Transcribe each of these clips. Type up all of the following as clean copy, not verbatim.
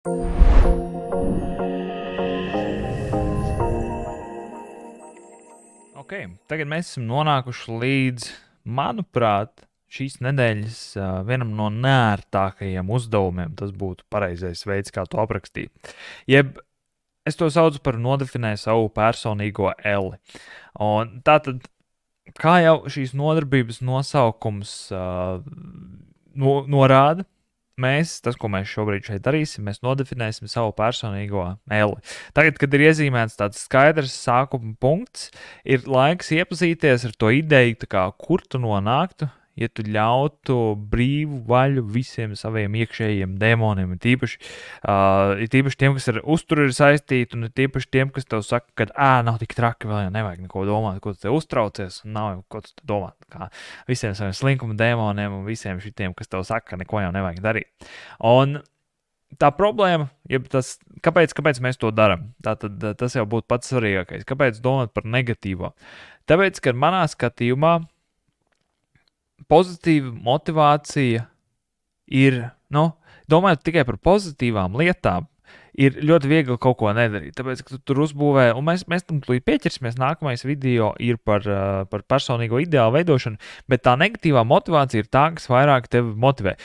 Okay, tagad mēs esam nonākuši līdz, manuprāt, šīs nedēļas vienam no neērtākajiem uzdevumiem. Tas būtu pareizais veids, kā to aprakstīt. Jeb es to saucu par nodefinēju savu personīgo elli. Un tātad, kā jau šīs nodarbības nosaukums norāda, tas, ko mēs šobrīd šeit darīsim, mēs nodefinēsim savu personīgo elli. Tagad, kad ir iezīmēts tāds skaidrs sākuma punkts, ir laiks iepazīties ar to ideju, kur tu nonāktu, ja tu ļautu brīvu vaļu visiem saviem iekšējiem demoniem. Tīpaši tiem, kas ar uzturu ir saistīti, un tīpaši tiem, kas tev saka, ka nav tik traki, vēl jau nevajag neko domāt, ko tu te uztraucies, un nav jau ko tu domāt. Kā visiem saviem slinkuma demoniem un visiem šitiem, kas tev saka, ka neko jau nevajag darīt. Un tā problēma, kāpēc mēs to darām, tas jau būtu pats svarīgākais. Kāpēc domāt par negatīvo? Tāpēc, ka manā skatījumā pozitīva motivācija ir, domājot tikai par pozitīvām lietām, ir ļoti viegli kaut ko nedarīt. Tāpēc, ka tu tur uzbūvē, un mēs tam tūlīt pieķersimies, nākamais video ir par personīgo ideālu veidošanu, bet tā negatīvā motivācija ir tā, kas vairāk tevi motivē.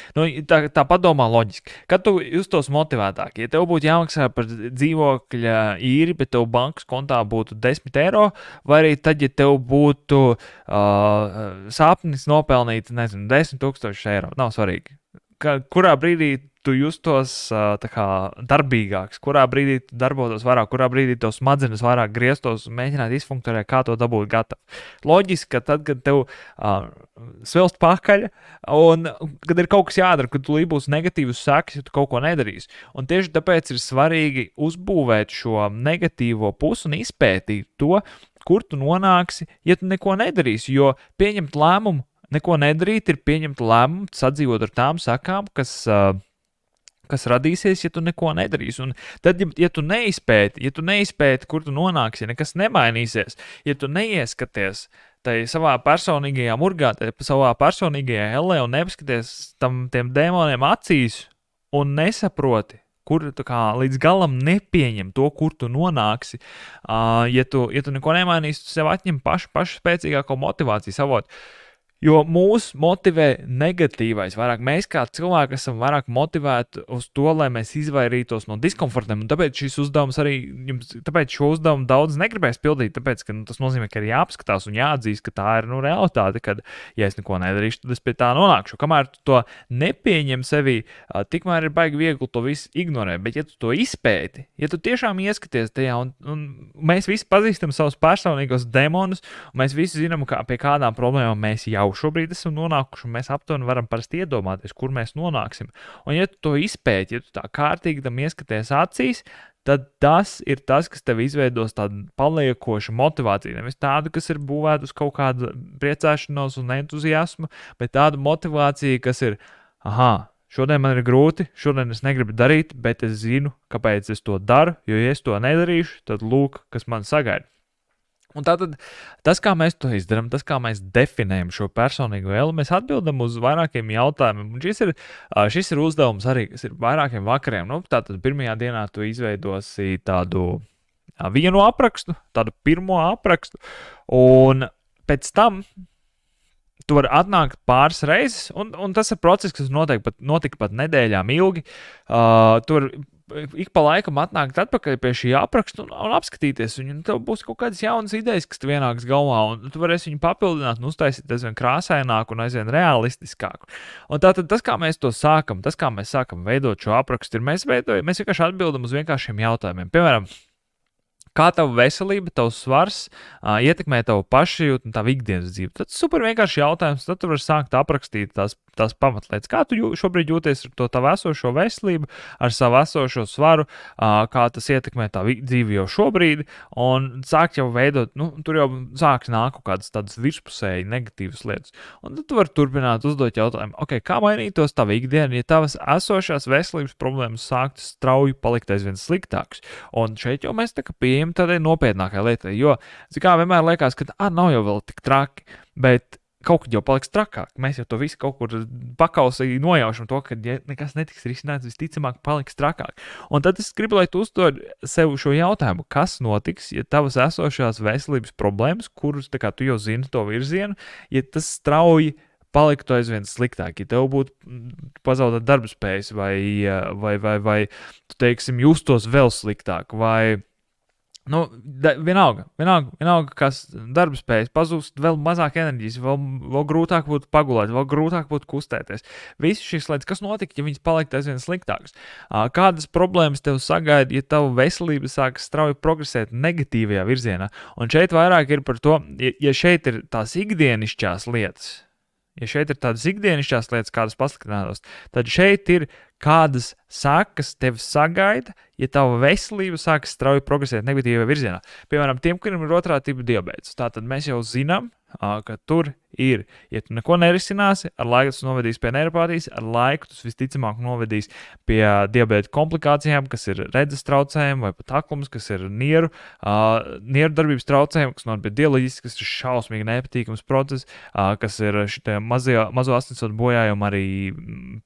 Tā padomā loģiski. Kad tu justos motivētāk, ja tev būtu jāmaksā par dzīvokļa īri, bet tev bankas kontā būtu 10 eiro, vai arī tad, ja tev būtu sapnis nopelnīt, 10 000 eiro, nav svarīgi. Kurā brīdī tu justos darbīgāks, kurā brīdī tu darbotos vairāk, kurā brīdī tev smadzenes vairāk grieztos un mēģināt izfunkcionēt, kā to dabūt gatavu. Loģiski, ka tad, kad tev svilst pakaļ, un kad ir kaut kas jādara, kad tu būs negatīvs sekas, ja tu kaut ko nedarīsi. Un tieši tāpēc ir svarīgi uzbūvēt šo negatīvo pusi un izpētīt to, kur tu nonāksi, ja tu neko nedarīsi, jo pieņemt lēmumu, neko nedarīt, ir pieņemt lēmumu, sadzīvot ar tām sakām, kas radīsies, ja tu neko nedarīsi. Un tad, ja tu neizpēti, kur tu nonāksi, ja nekas nemainīsies, ja tu neieskaties savā personīgajā murgā, savā personīgajā ellē un nepaskaties tiem demoniem acīs un nesaproti, kur tu līdz galam nepieņem to, kur tu nonāksi, ja tu neko nemainīsi, tu sev atņem pašu spēcīgāko motivāciju savot. Jo mūs motivē negatīvais vairāk. Mēs kā cilvēki esam vairāk motivēti uz to, lai mēs izvairītos no diskomfortiem. Un tāpēc šo uzdevumu daudz negribēs pildīt, tāpēc, ka tas nozīmē, ka ir jāapskatās un jāatzīst, ka tā ir realitāte, kad, ja es neko nedarīšu, tad es pie tā nonākšu. Kamēr tu to nepieņem sevī, tikmēr ir baigi viegli to visu ignorēt. Bet ja tu to izpēti, ja tu tiešām ieskaties tajā, un mēs visi pazīstam savus personīgos demonus, un mēs visi zinām, pie kādām problēmām mēs jau šobrīd esam nonākuši, un mēs aptuveni varam parasti iedomāties, kur mēs nonāksim. Un ja tu to izpēti, ja tu tā kārtīgi tam ieskaties acīs, tad tas ir tas, kas tev izveidos tādu paliekošu motivāciju. Nevis tādu, kas ir būvēta uz kaut kādu priecāšanos un entuziasmu, bet tādu motivāciju, kas ir, šodien man ir grūti, šodien es negribu darīt, bet es zinu, kāpēc es to daru, jo ja es to nedarīšu, tad lūk, kas man sagaida. Un tātad tas, kā mēs to izdarām, tas, kā mēs definējam šo personīgo elli, mēs atbildam uz vairākiem jautājumiem. Un šis ir uzdevums arī, kas ir vairākiem vakariem. Tātad pirmajā dienā tu izveidosi tādu vienu aprakstu, tādu pirmo aprakstu, un pēc tam tu vari atnākt pāris reizes, un tas ir process, kas notika pat nedēļām ilgi. Tu vari ik pa laikam atnākt atpakaļ pie šī apraksta un apskatīties viņu. Tev būs kaut kādas jaunas idejas, kas tev ienāks galvā, un tu varēsi viņu papildināt un uztaisīt aizvien krāsaināku un aizvien realistiskāku. Un tātad tas, kā mēs to sākam, kā mēs sākam veidot šo aprakstu, ir mēs vienkārši atbildam uz vienkāršiem jautājumiem. Piemēram, kā tava veselība, tavs svars ietekmē tavu pašsajūtu un tavu ikdienas dzīvi? Tad super vienkārši jautājums, tad tu vari sākt aprakstīt tās pamatlietas. Kā tu šobrīd jūties ar to tavu esošo veselību, ar savu esošo svaru, kā tas ietekmē tavu dzīvi jau šobrīd, un sākt jau veidot, tur jau sāks nāk kaut kādas tādas virspusēji negatīvas lietas. Un tad tu vari turpināt uzdot jautājumu, kā mainītos tava ikdiena, ja tavas esošās veselības problēmas sāktu strauji palikt aizvien sliktāks. Un šeit jau mēs pieejam tādai nopietnākai lietai, jo, vienmēr liekas, ka nav jau vēl tik traki, bet kaut kad jau paliks trakāk. Mēs jau to visu kaut kur pakausī nojaušam to, ka ja nekas netiks risināts, visticamāk paliks trakāk. Un tad es gribu, lai tu uzdod sev šo jautājumu, kas notiks, ja tavas esošās veselības problēmas, kurus tā kā tu jau zini to virzienu, ja tas strauji paliktu aizvien sliktāk, ja tev būtu pazaudēt darba spējas vai tu teiksim, justos vēl sliktāk, vai vienalga, kas darba spējas pazūst, vēl mazāk enerģijas, vēl grūtāk būtu pagulēt, vēl grūtāk būtu kustēties. Visas šīs lietas, kas notika, ja viņas paliktu aizvien sliktākas? Kādas problēmas tev sagaida, ja tava veselība sāk strauji progresēt negatīvajā virzienā? Un šeit vairāk ir par to, ja šeit ir tās ikdienišķās lietas, kādas pasliktinātos, tad šeit ir kādas sekas tevi sagaida, ja tava veselība sākas strauji progresēt negatīvajā virzienā. Piemēram, tiem, kuriem ir otrā tipa diabēts. Tātad mēs jau zinām, ka tur ir, ja tu neko nerisināsi, ar laiku tas novedīs pie neiropātijas, ar laiku tas visticamāk novedīs pie diabēta komplikācijām, kas ir redzes traucējumi vai pat aklums, kas ir nieru darbības traucējumi, kas noved pie dialīzes, kas ir šausmīgi nepatīkams process, kas ir šitie mazo asinsvadu bojājumi arī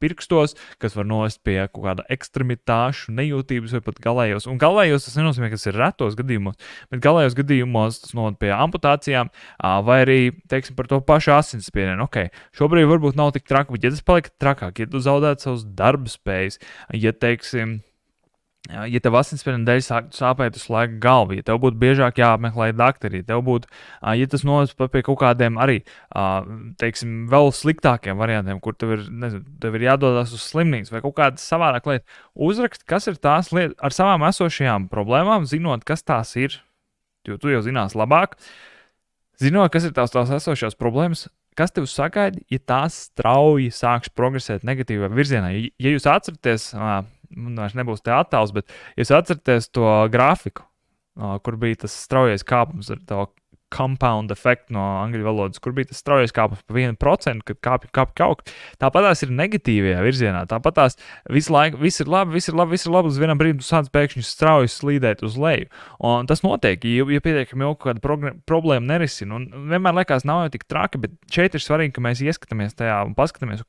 pirkstos, kas var novest pie kaut kāda ekstremitāšu nejūtības vai pat galējos. Un galējos tas nenozīmē, ka tas ir retos gadījumos, bet galējos gadījumos tas noved pie amputācijām vai arī, teiksim, par to pašu asinsspiedienu. Šobrīd varbūt nav tik traki, bet ja tas palika trakāk, ja tu zaudētu savus darba spējas, ja, teiksim, ja tev asinsspiediena dēļ sāpēt uz laiku galvu, ja tev būtu biežāk jāapmeklē dakteri, ja tas novest pie kaut kādiem arī, teiksim, vēl sliktākiem variantiem, kur tev ir jādodas uz slimnīcu vai kaut kādas savādāk lietas, uzrakst, kas ir tās lietas ar savām esošajām problēmām, zinot, kas tās ir, jo tu jau zinās labāk, zinot, kas ir tās esošās problēmas, kas tev sagaida, ja tās strauji sāks progresēt negatīvā virzienā. Ja jūs atceraties, man vairs nebūs te attēls, bet ja jūs atceraties to grafiku, kur bija tas straujais kāpums ar to compound efektu no angļu valodas, kur bija tas straujais kāpums pa 1%, kad kāpj kaut. Tāpat tās ir negatīvajā virzienā. Tāpat tās visu laiku, viss ir labi, uz vienam brīdim tu sāc pēkšņi strauji slīdēt uz leju. Un tas notiek, ja pietiekami ilgi kāda problēma nerisina. Un vienmēr liekas, nav jau tik traki, bet šeit ir svarīgi, ka mēs ieskatāmies tajā un paskatāmies,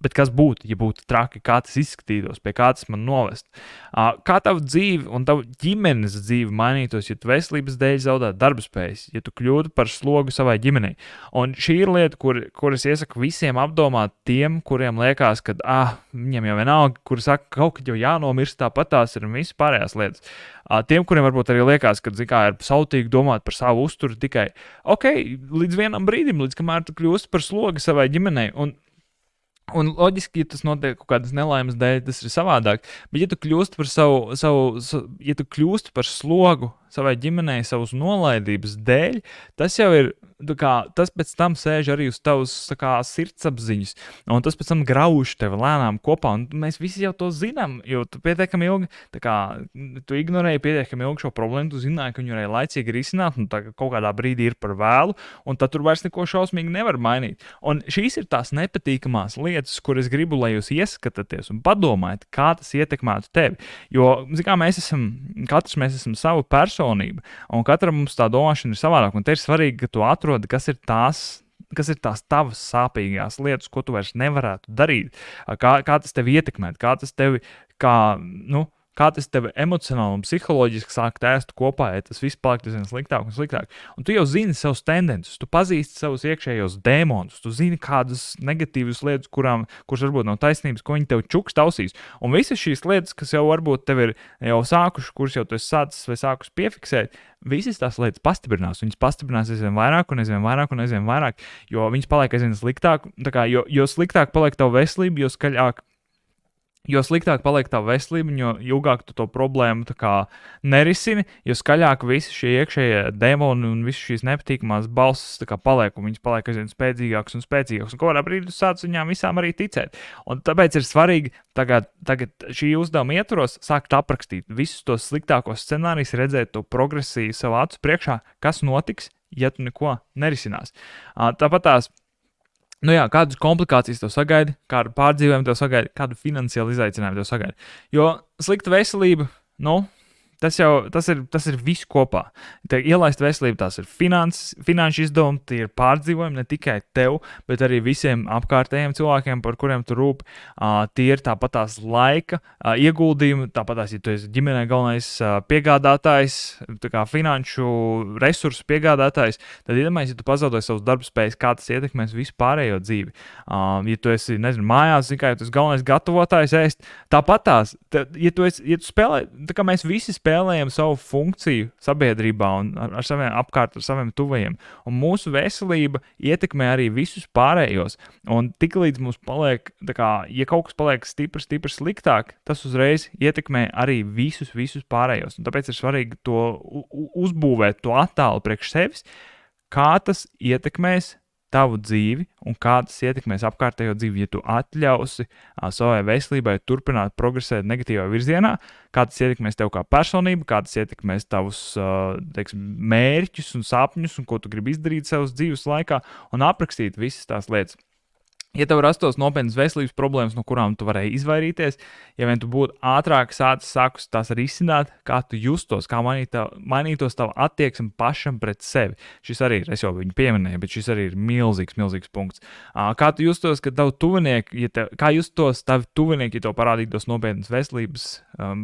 bet kas būtu, ja būtu traki, kā tas izskatītos, pie kā tas man novest. Kā tava dzīve un tava ģimenes dzīve mainītos, ja tu veselības dēļ zaudētu darba spējas, ja tu kļūtu par slogu savai ģimenei. Un šī ir lieta, kur es iesaku visiem apdomāt tiem, kuriem liekas, ka viņiem jau vienalga, kuri saka, kaut kad jau jānomirst, tāpat tās ir un visas pārējās lietas. Tiem, kuriem varbūt arī liekas, ka ir sautīgi domāt par savu uzturu tikai, līdz vienam brīdim, līdz kamēr tu kļūsti par slogu savai ģimenei. Un loģiski, ja tas notiek kaut kādas nelaimes dēļ, tas ir savādāk. Bet ja tu kļūsti par slogu savai ģimenei, savas nolaidības dēļ, tas jau ir, tas pēc tam sēž arī uz tavas sirdsapziņas, un tas pēc tam grauž tevi lēnām kopā, un mēs visi jau to zinām, jo tu pietiekami ilgi, tu ignorēji pietiekami ilgi šo problēmu, tu zināji, ka viņu varēja laicīgi risināt, un kaut kādā brīdī ir par vēlu, un tad tur vairs neko šausmīgi nevar mainīt. Un šīs ir tās nepatīkamās lietas, kur es gribu, lai jūs ieskatāties un padomājat, kā tas ietekmētu tevi. Jo, katrs mēs esam savu personību, un katram mums tā domāšana ir savādāk, un te ir svarīgi, ka tu atrodi, kas ir tās tavas sāpīgās lietas, ko tu vairs nevarētu darīt, kā tas tevi ietekmēt, kā tas tevi emocionāli un psiholoģiski sāk ēst kopā, ja tas viss paliek aizvien sliktāk un sliktāk. Un tu jau zini savus tendences, tu pazīsti savus iekšējos dēmonus, tu zini kādas negatīvas lietas, kuras varbūt nav taisnības, ko viņi tev čukst ausīs. Un visas šīs lietas, kas jau varbūt tev ir jau sākuši, kuras jau tu esi sācis vai sākus piefiksēt, visas tās lietas pastiprinās. Viņas pastiprinās aizvien vairāk un aizvien vairāk un aizvien vairāk, jo viņas paliek aizvien sliktāk. Jo sliktāk paliek tava veselība, jo sliktāk paliek tā veselība, jo ilgāk tu to problēmu nerisini, jo skaļāk visi šie iekšējie demoni un visas šīs nepatīkamās balsis paliek, un viņas paliek aizvien spēcīgākas un spēcīgākas. Un kādā brīdī tu sāc viņām visām arī ticēt. Un tāpēc ir svarīgi tagad šī uzdevuma ietvaros sākt aprakstīt visus tos sliktākos scenārijus, redzēt to progresiju savā acu priekšā, kas notiks, ja tu neko nerisinās. Tāpat tās kādas komplikācijas tev sagaida, kādu pārdzīvojumu tev sagaida, kādu finansiālu izaicinājumu tev sagaida. Jo slikta veselība, tas ir viss kopā. Te ielaist veselību, tās ir finanšu izdevumi, tie ir pārdzīvojumi ne tikai tev, bet arī visiem apkārtējiem cilvēkiem, par kuriem tu rūp. Tie ir tāpat tās laika ieguldījumi, tāpat tās, ja tu esi ģimenē galvenais piegādātājs, tā kā finanšu resursu piegādātājs, tad iedomājies, ja tu pazaudēsi savus darba spējas, kā tas ietekmēs visu pārējo dzīvi. Ja tu esi, nezinu, mājās, ja tu esi galvenais gatavotājs ēst, tāpat tās, ja tu spēlē, tā kā mēs visi spēlējam savu funkciju sabiedrībā un ar saviem apkārt, ar saviem tuvajiem. Un mūsu veselība ietekmē arī visus pārējos. Un tiklīdz mums paliek, tā kā, ja kaut kas paliek stipri sliktāk, tas uzreiz ietekmē arī visus pārējos. Un tāpēc ir svarīgi to uzbūvēt, to attēlu priekš sevis, kā tas ietekmēs tavu dzīvi un kā tas ietekmēs apkārtējo dzīvi, ja tu atļausi savai veselībai turpināt progresēt negatīvā virzienā, kā tas ietekmēs tev kā personību, kā tas ietekmēs tavus mērķus un sapņus un ko tu gribi izdarīt savas dzīves laikā un aprakstīt visas tās lietas. Ja tev rastos nopietnas veselības problēmas, no kurām tu varēji izvairīties, ja vien tu būtu ātrāk sākus tās risināt, kā tu justos, kā mainītos tava attieksme pašam pret sevi. Šis arī ir, es jau viņu pieminēju, bet šis arī ir milzīgs punkts. Kā tu justos, kad tavi tuvinieki, kā justos tavi tuvinieki, ja tev parādītos nopietnas veselības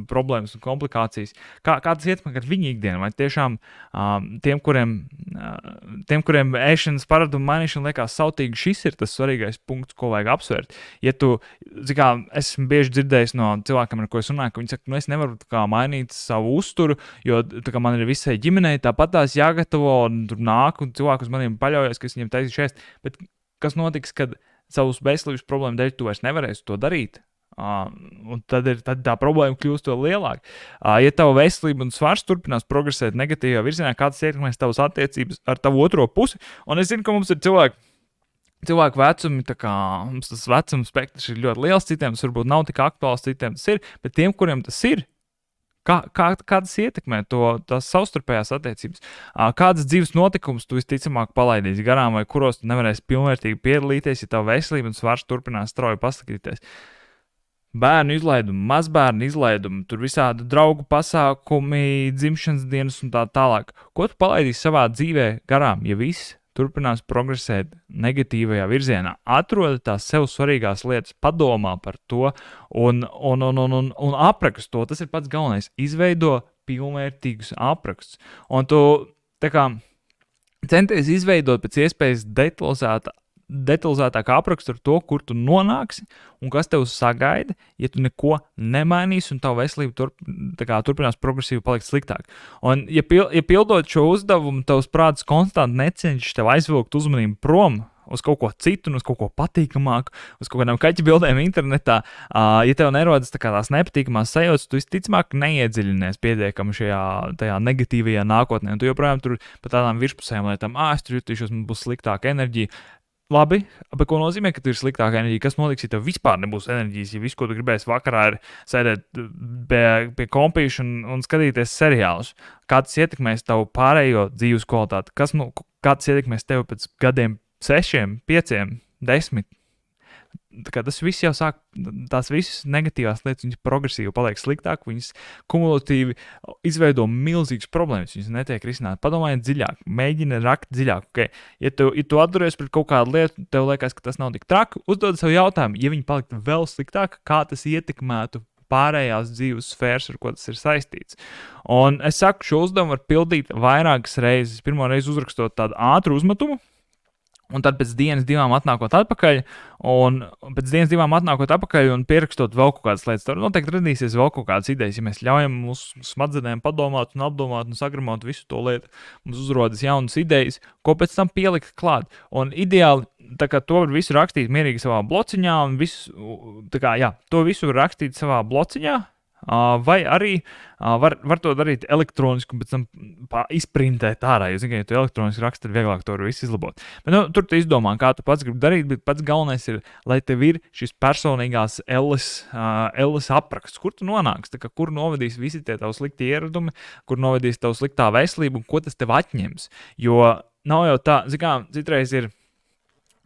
problēmas un komplikācijas, kā tas ietekmē viņu ikdienu, vai tiešām tiem, kuriem ēšanas paradumu mainīšana liekas sautīgi, šis ir tas svarīgais punkts, ko vajag apsvērt. Ja tu, esmu bieži dzirdējis no cilvēkiem, ar ko es runāju, ka viņi saka, es nevaru mainīt savu uzturu, jo man ir visai ģimenei tāpat tās jāgatavo, un tur nāk, un cilvēki uz maniem paļaujas, ka es viņiem taisīšu ēst. Bet kas notiks, kad savus veselības problēmu dēļ tu vairs nevarēsi to darīt? Un tad tā problēma kļūst vēl lielāka. Ja tava veselība un svars turpinās progresēt negatīvā virzienā, kā tas ietekmēs tavas attiecības ar tavu otro pusi? Un es zinu, ka mums ir cilvēku vecumi, tā kā mums tas vecuma spektrs ir ļoti liels, citiem tas varbūt nav tik aktuāls, citiem tas ir, bet tiem, kuriem tas ir, kā tas ietekmē tās savstarpējās attiecības? Kādas dzīves notikumus tu visticamāk palaidīsi garām vai kuros tu nevarēsi pilnvērtīgi piedalīties, ja tava veselība un svars turpinās strauji pasliktīties? Bērnu izlaidumi, mazbērnu izlaidumi, tur visādi draugu pasākumi, dzimšanas dienas un tā tālāk. Ko tu palaidīsi savā dzīvē garām, ja viss turpinās progresēt negatīvajā virzienā? Atrodi tās sev svarīgās lietas, padomā par to un aprakst to. Tas ir pats galvenais. Izveido pilnvērtīgus aprakstus. Un tu centies izveidot pēc iespējas detalizētāk aprakstu ar to, kur tu nonāksi un kas tev sagaida, ja tu neko nemainīsi un tavu veselību turpinās progresīvi palikt sliktāk. Un, ja pildot šo uzdevumu, tavs prāts konstanti necenšas tev aizvilkt uzmanību prom uz kaut ko citu, uz kaut ko patīkamāku, uz kaut kādām kaķu bildēm internetā, ja tev nerodas tās nepatīkamās sajūtas, tu visticamāk neiedziļinies pietiekami tajā negatīvajā nākotnē, un tu joprojām tur pa tādām virspusējām lietām, es tur jutīšos, man būs sliktāka enerģija. Labi, bet ko nozīmē, ka tu ir sliktāka enerģija? Kas notiks, ja tev vispār nebūs enerģijas, ja viss, ko tu gribēsi vakarā, ir sēdēt pie kompīša un skatīties seriālus? Kā tas ietekmēs tavu pārējo dzīves kvalitāti? Kā tas ietekmēs tevi pēc gadiem 6, 5, 10? Tas viss jau sāk, tās visas negatīvās lietas, viņas progresīvi paliek sliktāk, viņas kumulatīvi izveido milzīgas problēmas, viņas netiek risinātas. Padomājiet dziļāk, mēģini rakt dziļāk. Okay? Ja tu atduries pret kaut kādu lietu, tev liekas, ka tas nav tik traki, uzdod sev jautājumu, ja viņi paliktu vēl sliktāk, kā tas ietekmētu pārējās dzīves sfēras, ar ko tas ir saistīts. Un es saku, šo uzdevumu var pildīt vairākas reizes. Pirmo reizi uzrakstot tādu ātru uzmetumu, un tad pēc dienas, 2 atnākot atpakaļ, un pierakstot vēl kaut kādas lietas. Tur noteikti radīsies vēl kaut kādas idejas, ja mēs ļaujam mūsu smadzenēm padomāt un apdomāt un sagramot visu to lietu. Mums uzrodas jaunas idejas, ko pēc tam pielikt klāt. Un ideāli, to var visu rakstīt mierīgi savā blociņā, un to visu var rakstīt savā blociņā, vai arī var to darīt elektroniski un pēc tam izprintēt ārā. Jo, ja tu elektroniski raksti, tad vieglāk to visu izlabot. Bet, tur tu izdomā, kā tu pats gribi darīt, bet pats galvenais ir, lai tev ir šis personīgās elles apraksts, kur tu nonāks, kur novedīs visi tie tavi slikti ieradumi, kur novedīs tavu sliktā veselību un ko tas tev atņems. Jo nav jau tā,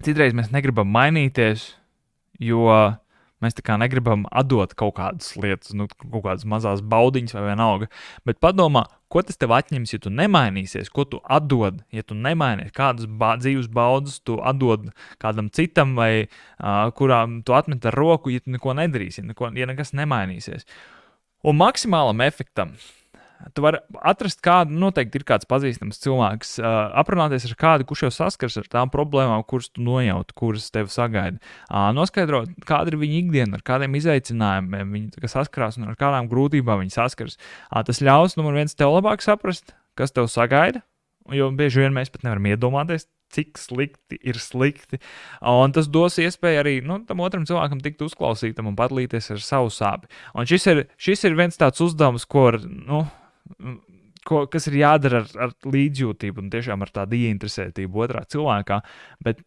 citreiz mēs negribam mainīties, jo Mēs tā kā negribam atdot kaut kādas lietas, kaut kādas mazas baudiņas vai vienalga. Bet padomā, ko tas tev atņems, ja tu nemainīsies, ko tu atdod, ja tu nemainies, kādas dzīves baudas tu atdod kādam citam, vai kurām tu atmet ar roku, ja tu neko nedarīsi, ja nekas nemainīsies. Un maksimālam efektam. Tu vari atrast kādu, noteikti ir kāds pazīstams cilvēks, aprunāties ar kādu, kurš jau saskars ar tām problēmām, kuras tu nojauti, kuras tev sagaida. Noskaidrot, kāda ir viņa ikdiena, ar kādiem izaicinājumiem viņi saskarās un ar kādām grūtībām viņi saskars. Tas ļaus, numur viens, tev labāk saprast, kas tev sagaida, jo bieži vien mēs pat nevaram iedomāties, cik slikti ir slikti. Un tas dos iespēju arī tam otram cilvēkam tikt uzklausītam un padalīties ar savu sāpi. Un šis ir viens tāds uzdevums, kas ir jādara ar līdzjūtību un tiešām ar tādu ieinteresētību otrā cilvēkā. Bet,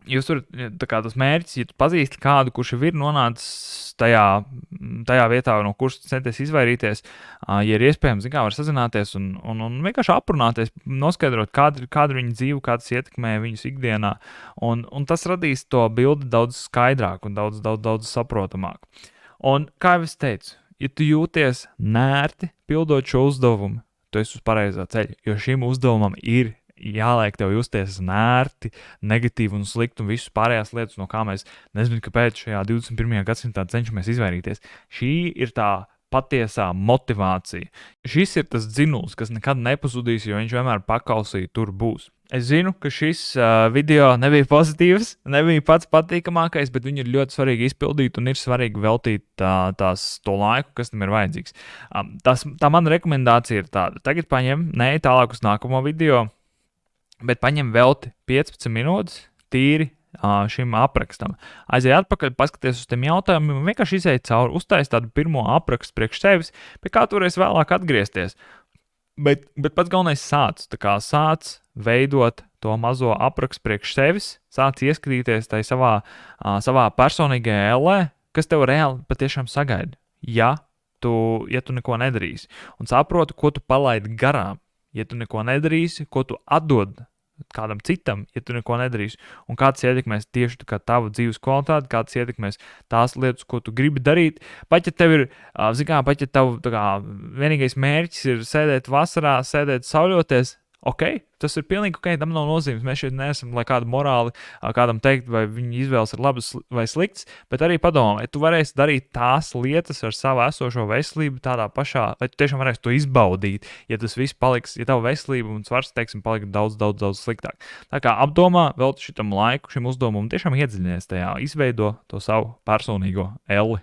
jūs turat tas mērķis, ja tu pazīsti kādu, kurš ir nonācis tajā vietā, no kuras centies izvairīties, ja ir iespējams, var sazināties un vienkārši aprunāties, noskaidrot, kāda ir viņa dzīve, kā tas ietekmē viņus ikdienā, un tas radīs to bildi daudz skaidrāk un daudz saprotamāk. Un, kā jau es teicu, ja tu jūties nērti pildot šo uzdevumu, tu esi uz pareizā ceļa, jo šim uzdevumam ir jāliek tev justies nērti, negatīvi un slikti un visas pārējās lietas, no kā mēs nezinu, kāpēc šajā 21. gadsimtā cenšamies izvairīties. Šī ir tā patiesā motivācija. Šis ir tas dzinuls, kas nekad nepazudīs, jo viņš vienmēr pakausī tur būs. Es zinu, ka šis video nebija pozitīvs, nebija pats patīkamākais, bet viņu ir ļoti svarīgi izpildīt un ir svarīgi veltīt to laiku, kas tam ir vajadzīgs. Tā mana rekomendācija ir tāda. Tagad paņem, tālāk uz nākamo video, bet paņem velti 15 minūtes tīri šim aprakstam. Aiziet atpakaļ, paskaties uz tiem jautājumiem un vienkārši iziet cauri, uztais tādu pirmo aprakstu priekš sevis, pie kā tu varēsi vēlāk atgriezties. Bet pats galvenais sāc veidot to mazo aprakstu priekš sevis, sāc ieskatīties tai savā personīgajā ellē, kas tev reāli patiešām sagaida, ja tu neko nedarīsi. Un saproti, ko tu palaidi garām, ja tu neko nedarīsi, ko tu atdod kādam citam, ja tu neko nedarīsi, un kāds ietekmēs tieši tavu dzīves kvalitāti, kāds ietekmēs tās lietas, ko tu gribi darīt. Pat ja tev ir, pat ja tev vienīgais mērķis ir sēdēt vasarā, sēdēt sauļoties, tas ir pilnīgi tam nav nozīmes. Mēs šeit neesam, lai kādu morāli kādam teikt, vai viņa izvēles ir labas vai slikts, bet arī padomā, vai tu varēsi darīt tās lietas ar savu esošo veselību tādā pašā, vai tu tiešām varēsi to izbaudīt, ja tas viss paliks, ja tava veselība un svars, paliks daudz sliktāk. Tā kā apdomā, velti šitam laiku, šim uzdevumam, tiešām iedziļinies tajā, izveido to savu personīgo elli.